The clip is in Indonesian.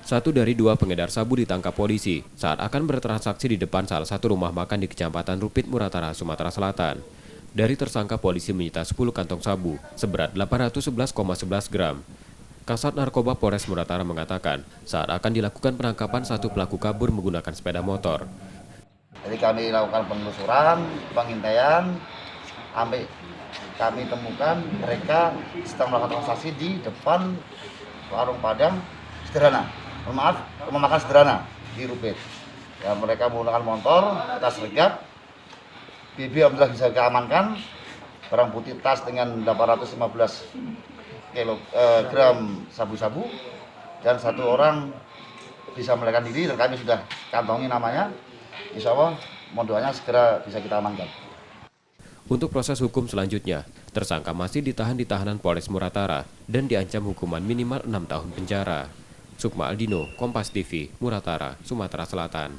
Satu dari dua pengedar sabu ditangkap polisi saat akan bertransaksi di depan salah satu rumah makan di Kecamatan Rupit, Muratara, Sumatera Selatan. Dari tersangka, polisi menyita 10 kantong sabu seberat 811,11 gram. Kasat Narkoba Polres Muratara mengatakan saat akan dilakukan penangkapan satu pelaku kabur menggunakan sepeda motor. Jadi kami lakukan penelusuran, pengintaian, sampai kami temukan mereka sedang melakukan transaksi di depan warung Padang Sederhana. Maaf, rumah makan Sederhana di Rupit. Ya, mereka menggunakan motor, tas regap, BB alhamdulillah bisa diamankan, barang putih tas dengan 815 gram sabu-sabu, dan satu orang bisa melarikan diri dan kami sudah kantongi namanya. Insya Allah, modelnya segera bisa kita amankan. Untuk proses hukum selanjutnya, tersangka masih ditahan di tahanan Polres Muratara dan diancam hukuman minimal 6 tahun penjara. Sukma Aldino, Kompas TV, Muratara, Sumatera Selatan.